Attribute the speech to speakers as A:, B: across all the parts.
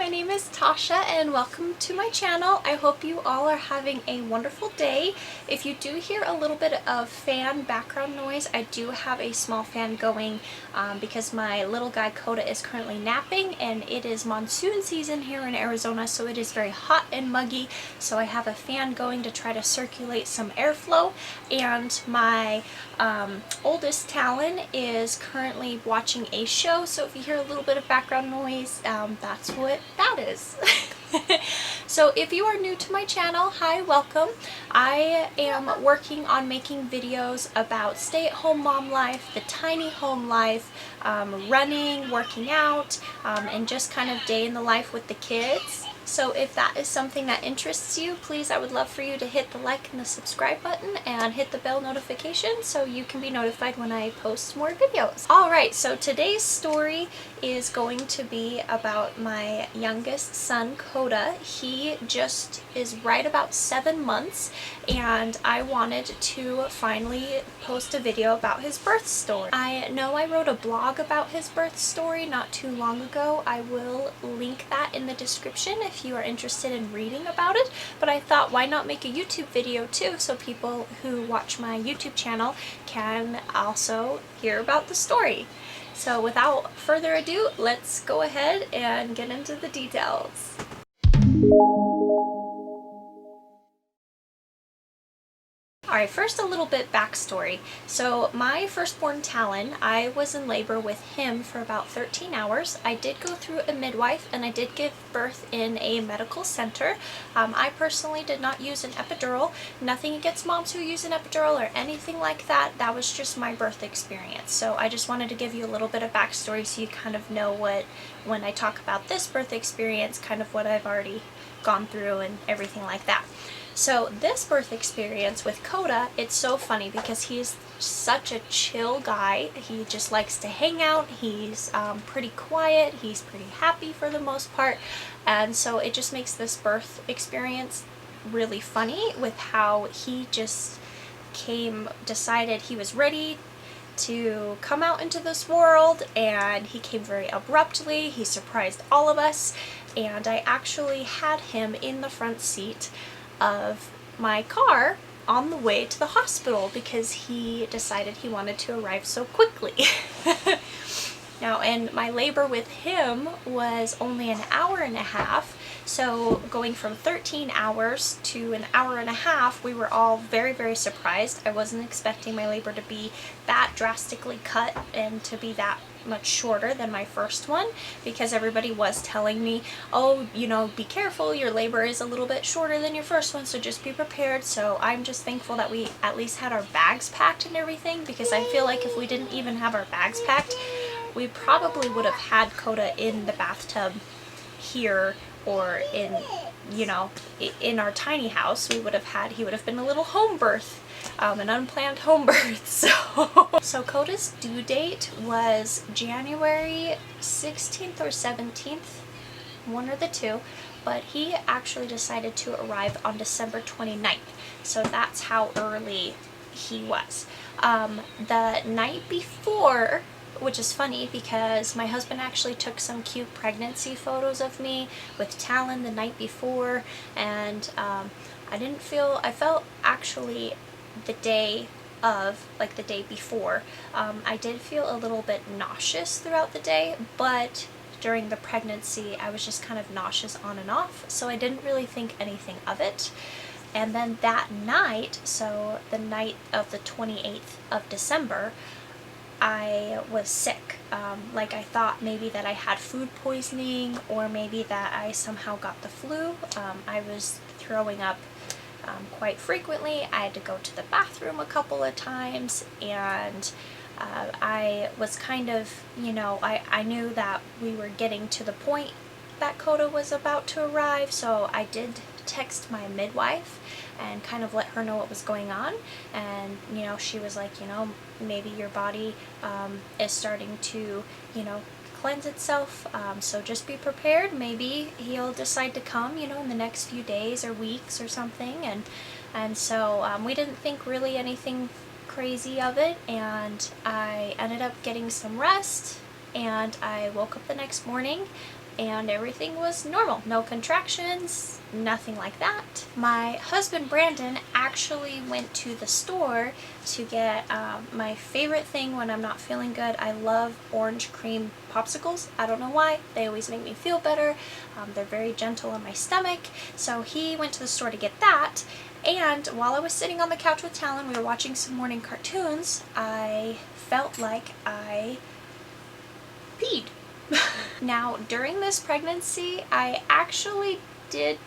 A: my name is Tasha and welcome to my channel. I hope you all are having a wonderful day. If you do hear a little bit of fan background noise, I do have a small fan going because my little guy Koda is currently napping and it is monsoon season here in Arizona, so it is very hot and muggy, so I have a fan going to try to circulate some airflow. And my oldest Talon is currently watching a show, so if you hear a little bit of background noise, that's what that is. So if you are new to my channel, hi, welcome. I am working on making videos about stay-at-home mom life, the tiny home life, running, working out, and just kind of day in the life with the kids. So if that is something that interests you, please, I would love for you to hit the like and the subscribe button and hit the bell notification so you can be notified when I post more videos. Alright, so today's story is going to be about my youngest son, Koda. He just is right about 7 months, and I wanted to finally post a video about his birth story. I know I wrote a blog about his birth story not too long ago. I will link that in the description if you are interested in reading about it, but I thought, why not make a YouTube video too, so people who watch my YouTube channel can also hear about the story. So without further ado, let's go ahead and get into the details. Alright, first a little bit backstory. So my firstborn Talon, I was in labor with him for about 13 hours. I did go through a midwife and I did give birth in a medical center. I personally did not use an epidural. Nothing against moms who use an epidural or anything like that. That was just my birth experience. So I just wanted to give you a little bit of backstory so you kind of know what, when I talk about this birth experience, kind of what I've already gone through and everything like that. So this birth experience with Koda, it's so funny because he's such a chill guy. He just likes to hang out. He's pretty quiet. He's pretty happy for the most part. And so it just makes this birth experience really funny with how he just decided he was ready to come out into this world, and he came very abruptly. He surprised all of us, and I actually had him in the front seat of my car on the way to the hospital because he decided he wanted to arrive so quickly. Now, and my labor with him was only an hour and a half, so going from 13 hours to an hour and a half, we were all very, very surprised. I wasn't expecting my labor to be that drastically cut and to be that much shorter than my first one, because everybody was telling me, oh, you know, be careful, your labor is a little bit shorter than your first one, so just be prepared. So I'm just thankful that we at least had our bags packed and everything, because I feel like if we didn't even have our bags packed, we probably would have had Koda in the bathtub here, or in, you know, in our tiny house. He would have been a little home birth, an unplanned home birth. So Koda's due date was January 16th or 17th, one or the two, but he actually decided to arrive on December 29th. So that's how early he was. The night before, which is funny because my husband actually took some cute pregnancy photos of me with Talon the night before, and I felt actually the day of, like the day before, I did feel a little bit nauseous throughout the day, but during the pregnancy I was just kind of nauseous on and off, so I didn't really think anything of it. And then that night, so the night of the 28th of December, I was sick. Like I thought maybe that I had food poisoning, or maybe that I somehow got the flu. I was throwing up quite frequently. I had to go to the bathroom a couple of times, and I was kind of, you know, I knew that we were getting to the point that Koda was about to arrive, so I did text my midwife and kind of let her know what was going on. And, you know, she was like, you know, maybe your body is starting to, you know, cleanse itself, so just be prepared. Maybe he'll decide to come, you know, in the next few days or weeks or something. And so we didn't think really anything crazy of it, and I ended up getting some rest, and I woke up the next morning and everything was normal. No contractions, nothing like that. My husband Brandon actually went to the store to get my favorite thing when I'm not feeling good. I love orange cream popsicles. I don't know why. They always make me feel better. They're very gentle on my stomach. So he went to the store to get that. And while I was sitting on the couch with Talon, we were watching some morning cartoons, I felt like I peed. Now, during this pregnancy, I actually did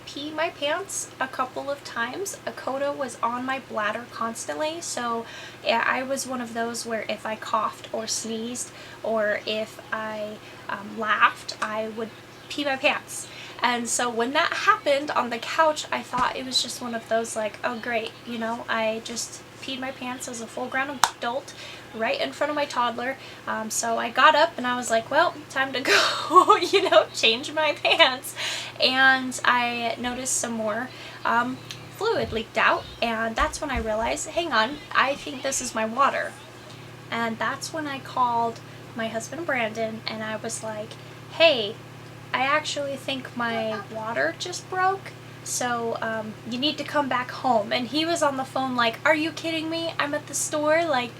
A: pee my pants a couple of times. A Koda was on my bladder constantly, so yeah, I was one of those where if I coughed or sneezed or if I laughed, I would pee my pants. And so when that happened on the couch, I thought it was just one of those like, oh great, you know, I just peed my pants as a full-grown adult right in front of my toddler. So I got up and I was like, well, time to go, you know, change my pants. And I noticed some more fluid leaked out, and that's when I realized, hang on, I think this is my water. And that's when I called my husband Brandon and I was like, hey, I actually think my water just broke, so you need to come back home. And he was on the phone like, are you kidding me? I'm at the store, like,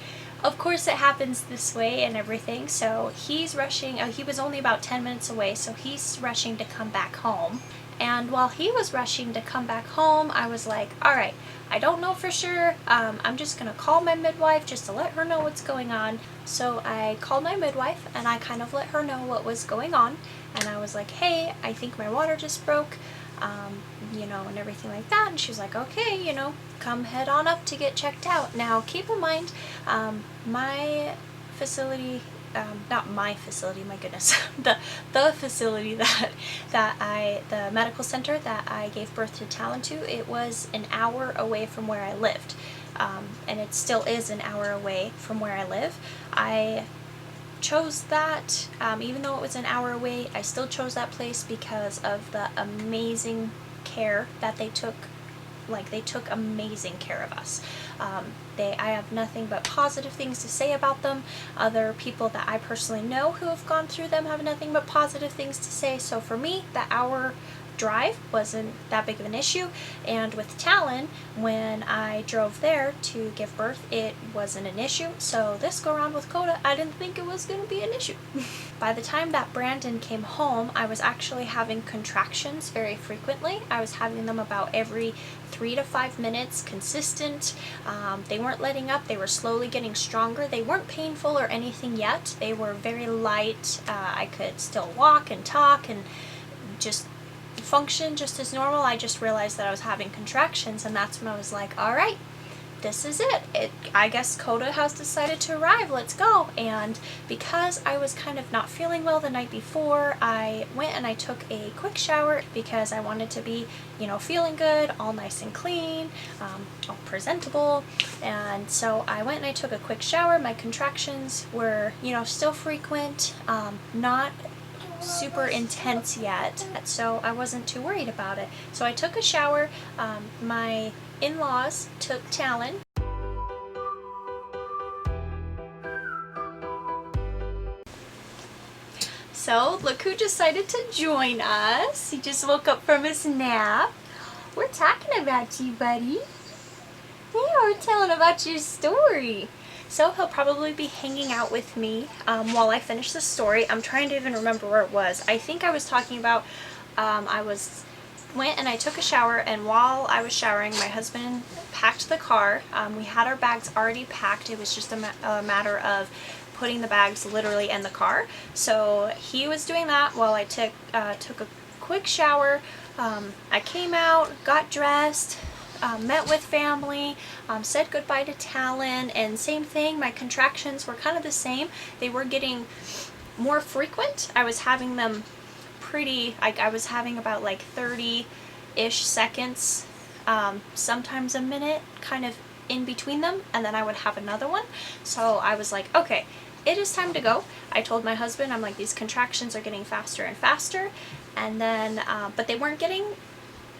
A: of course it happens this way and everything. So he's rushing, he was only about 10 minutes away, so he's rushing to come back home. And while he was rushing to come back home, I was like, alright, I don't know for sure, I'm just gonna call my midwife just to let her know what's going on. So I called my midwife and I kind of let her know what was going on. And I was like, hey, I think my water just broke, you know, and everything like that. And she was like, okay, you know, come head on up to get checked out. Now, keep in mind, my facility, not my facility, my goodness, the facility the medical center that I gave birth to Talon to, it was an hour away from where I lived. And it still is an hour away from where I live. I chose that, even though it was an hour away, I still chose that place because of the amazing care that they took. Like, they took amazing care of us. I have nothing but positive things to say about them. Other people that I personally know who have gone through them have nothing but positive things to say. So for me, the hour drive wasn't that big of an issue. And with Talon, when I drove there to give birth, it wasn't an issue. So this go around with Koda, I didn't think it was going to be an issue. By the time that Brandon came home, I was actually having contractions very frequently. I was having them about every 3 to 5 minutes, consistent. They weren't letting up, they were slowly getting stronger. They weren't painful or anything yet. They were very light. I could still walk and talk and just function just as normal. I just realized that I was having contractions, and that's when I was like, all right, this is it. I guess Koda has decided to arrive, let's go. And because I was kind of not feeling well the night before, I went and I took a quick shower because I wanted to be, you know, feeling good, all nice and clean, all presentable. And so I went and I took a quick shower. My contractions were, you know, still frequent, not super intense yet, so I wasn't too worried about it. So I took a shower. My in-laws took Talon. So look who decided to join us. He just woke up from his nap. We're talking about you, buddy. Yeah, we're telling about your story. So he'll probably be hanging out with me while I finish the story. I'm trying to even remember where it was. I think I was talking about, went and I took a shower, and while I was showering, my husband packed the car. We had our bags already packed. It was just a matter of putting the bags literally in the car. So he was doing that while I took a quick shower. I came out, got dressed, met with family, said goodbye to Talon, and same thing, my contractions were kind of the same. They were getting more frequent. I was having them pretty, I was having about like 30-ish seconds, sometimes a minute, kind of in between them, and then I would have another one. So I was like, okay, it is time to go. I told my husband, I'm like, these contractions are getting faster and faster, and then, but they weren't getting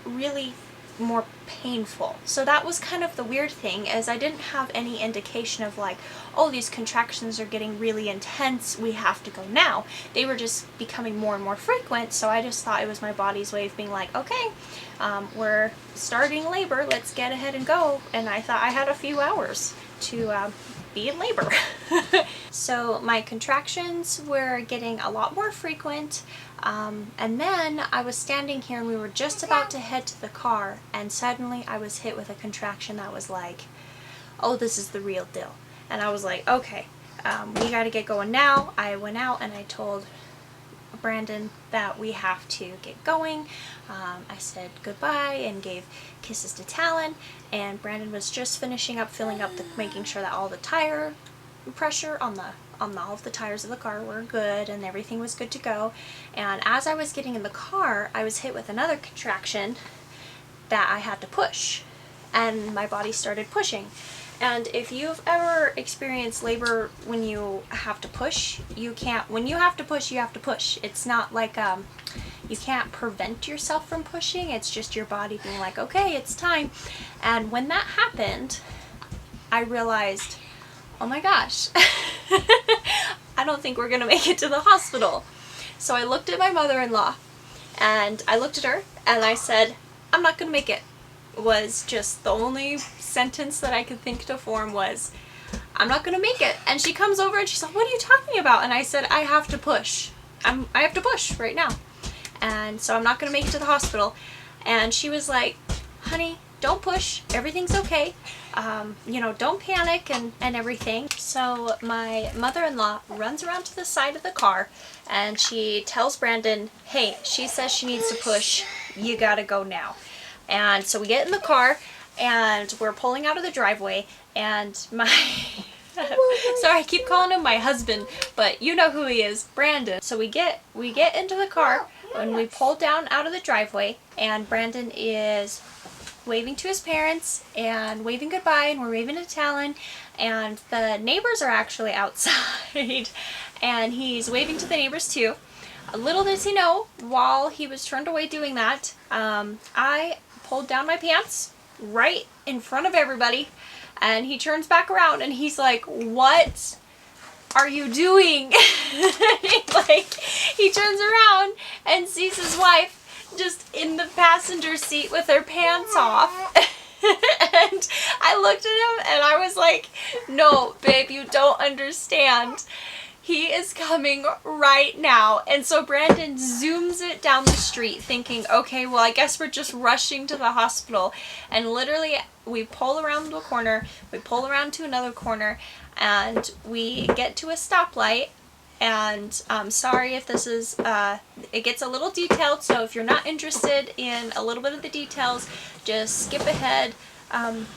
A: really more painful. So that was kind of the weird thing, is I didn't have any indication of like, oh, these contractions are getting really intense, we have to go now. They were just becoming more and more frequent, so I just thought it was my body's way of being like, okay, we're starting labor, let's get ahead and go. And I thought I had a few hours to be in labor. So my contractions were getting a lot more frequent, and then I was standing here and we were just about to head to the car, and suddenly I was hit with a contraction that was like, oh, this is the real deal. And I was like, okay, we gotta get going now. I went out and I told Brandon that we have to get going. I said goodbye and gave kisses to Talon, and Brandon was just finishing up filling up making sure that all the tire pressure on all of the tires of the car were good and everything was good to go. And as I was getting in the car, I was hit with another contraction that I had to push, and my body started pushing. And if you've ever experienced labor when you have to push, when you have to push, you have to push. It's not like, you can't prevent yourself from pushing, it's just your body being like, okay, it's time. And when that happened, I realized, oh my gosh, I don't think we're gonna make it to the hospital. So I looked at my mother-in-law, and I looked at her, and I said, I'm not gonna make it. Was just the only sentence that I could think to form was, I'm not gonna make it. And she comes over and she's like, what are you talking about? And I said, I have to push. I have to push right now. And so I'm not gonna make it to the hospital. And she was like, honey, don't push. Everything's okay. You know, don't panic and everything. So my mother-in-law runs around to the side of the car and she tells Brandon, hey, she says she needs to push. You gotta go now. And so we get in the car and we're pulling out of the driveway, and my sorry, I keep calling him my husband, but you know who he is, Brandon. So we get into the car and we pull down out of the driveway, and Brandon is waving to his parents and waving goodbye, and we're waving to Talon, and the neighbors are actually outside and he's waving to the neighbors too. Little does he know, while he was turned away doing that, I pulled down my pants right in front of everybody, and he turns back around and he's like, what are you doing? Like, he turns around and sees his wife just in the passenger seat with her pants off. And I looked at him and I was like, no, babe, you don't understand. He is coming right now. And so Brandon zooms it down the street thinking, okay, well, I guess we're just rushing to the hospital. And literally we pull around the corner, we pull around to another corner, and we get to a stoplight. And I'm sorry if this is, it gets a little detailed, so if you're not interested in a little bit of the details, just skip ahead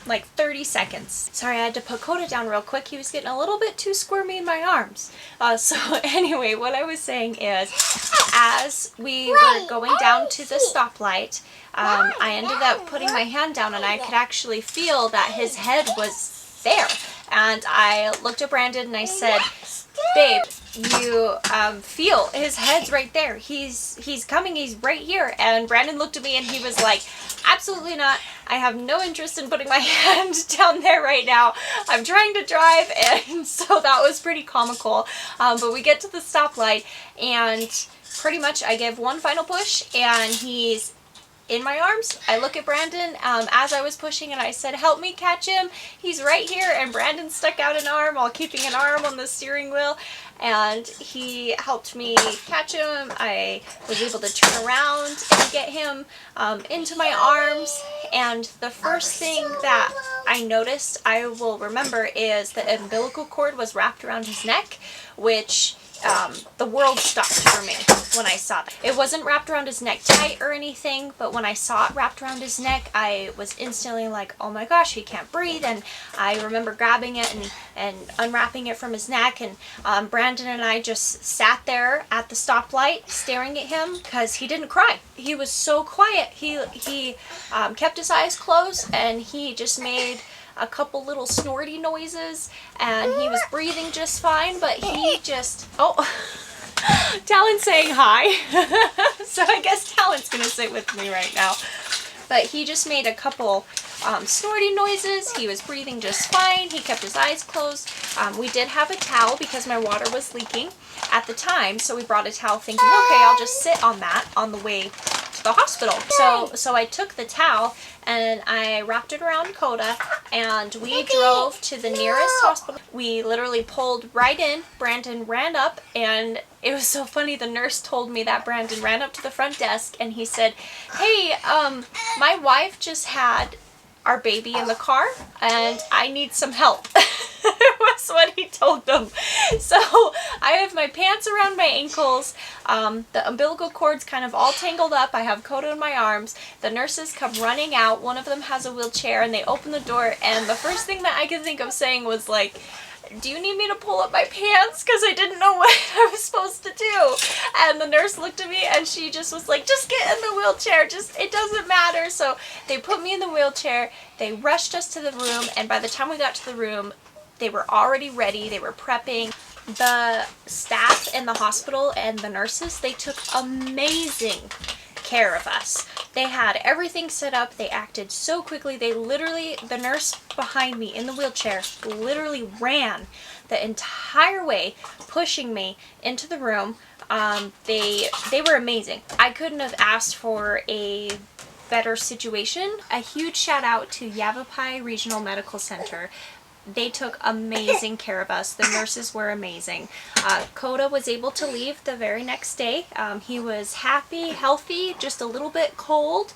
A: like 30 seconds. Sorry, I had to put Koda down real quick. He was getting a little bit too squirmy in my arms. So anyway, what I was saying is, as we were going down to the stoplight, I ended up putting my hand down and I could actually feel that his head was there. And I looked at Brandon and I said, babe, you feel his head's right there. He's coming, he's right here. And Brandon looked at me and he was like, absolutely not. I have no interest in putting my hand down there right now. I'm trying to drive. And so that was pretty comical. But we get to the stoplight and pretty much I give one final push and he's in my arms. I look at Brandon as I was pushing and I said, help me catch him. He's right here. And Brandon stuck out an arm while keeping an arm on the steering wheel. And he helped me catch him. I was able to turn around and get him into my arms. And the first thing that I noticed, I will remember, is the umbilical cord was wrapped around his neck, which the world stopped for me when I saw that. It wasn't wrapped around his neck tight or anything, but when I saw it wrapped around his neck, I was instantly like, oh my gosh, he can't breathe. And I remember grabbing it and unwrapping it from his neck, and Brandon and I just sat there at the stoplight staring at him because he didn't cry. He was so quiet. He kept his eyes closed and he just made a couple little snorty noises, and he was breathing just fine, but he just, oh, Talon's saying hi. So I guess Talon's gonna sit with me right now. But he just made a couple snorty noises. He was breathing just fine. He kept his eyes closed. We did have a towel because my water was leaking at the time, so we brought a towel thinking, okay, I'll just sit on that on the way to the hospital. So I took the towel and I wrapped it around Koda, and we drove to the nearest hospital. We literally pulled right in. Brandon ran up, and it was so funny. The nurse told me that Brandon ran up to the front desk and he said, hey, my wife just had our baby in the car and I need some help. Was what he told them. So I have my pants around my ankles, the umbilical cord's kind of all tangled up. I have Koda in my arms. The nurses come running out. One of them has a wheelchair, and they open the door, and the first thing that I could think of saying was like, do you need me to pull up my pants? Because I didn't know what I was supposed to do. And the nurse looked at me and she just was like, just get in the wheelchair. It doesn't matter. So they put me in the wheelchair. They rushed us to the room. And by the time we got to the room, they were already ready. They were prepping. The staff in the hospital and the nurses, they took amazing care of us. They had everything set up. They acted so quickly. They literally, the nurse behind me in the wheelchair literally ran the entire way, pushing me into the room. They were amazing. I couldn't have asked for a better situation. A huge shout out to Yavapai Regional Medical Center. They took amazing care of us. The nurses were amazing. Koda was able to leave the very next day. He was happy, healthy, just a little bit cold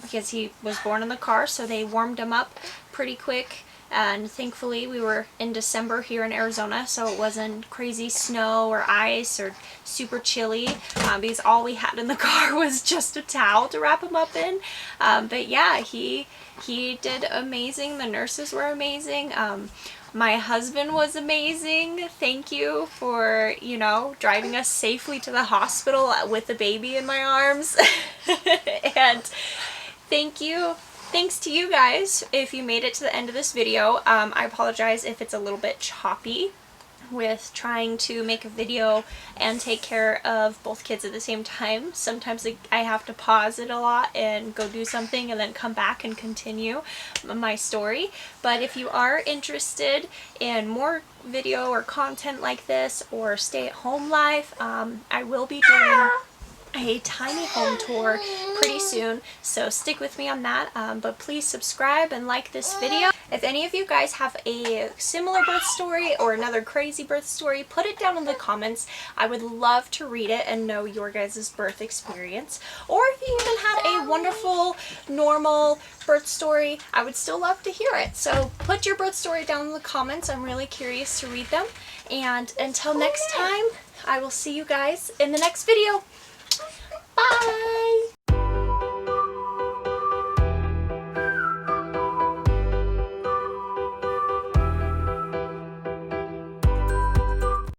A: because he was born in the car, so they warmed him up pretty quick. And thankfully we were in December here in Arizona, so it wasn't crazy snow or ice or super chilly, because all we had in the car was just a towel to wrap him up in. But yeah, he did amazing. The nurses were amazing. My husband was amazing. Thank you for, driving us safely to the hospital with the baby in my arms. And thanks to you guys if you made it to the end of this video. I apologize if it's a little bit choppy with trying to make a video and take care of both kids at the same time. Sometimes I have to pause it a lot and go do something and then come back and continue my story. But if you are interested in more video or content like this or stay-at-home life, I will be doing a tiny home tour pretty soon, so stick with me on that. But please subscribe and like this video. If any of you guys have a similar birth story or another crazy birth story, put it down in the comments. I would love to read it and know your guys' birth experience. Or if you even had a wonderful, normal birth story, I would still love to hear it. So put your birth story down in the comments. I'm really curious to read them. And until next time, I will see you guys in the next video.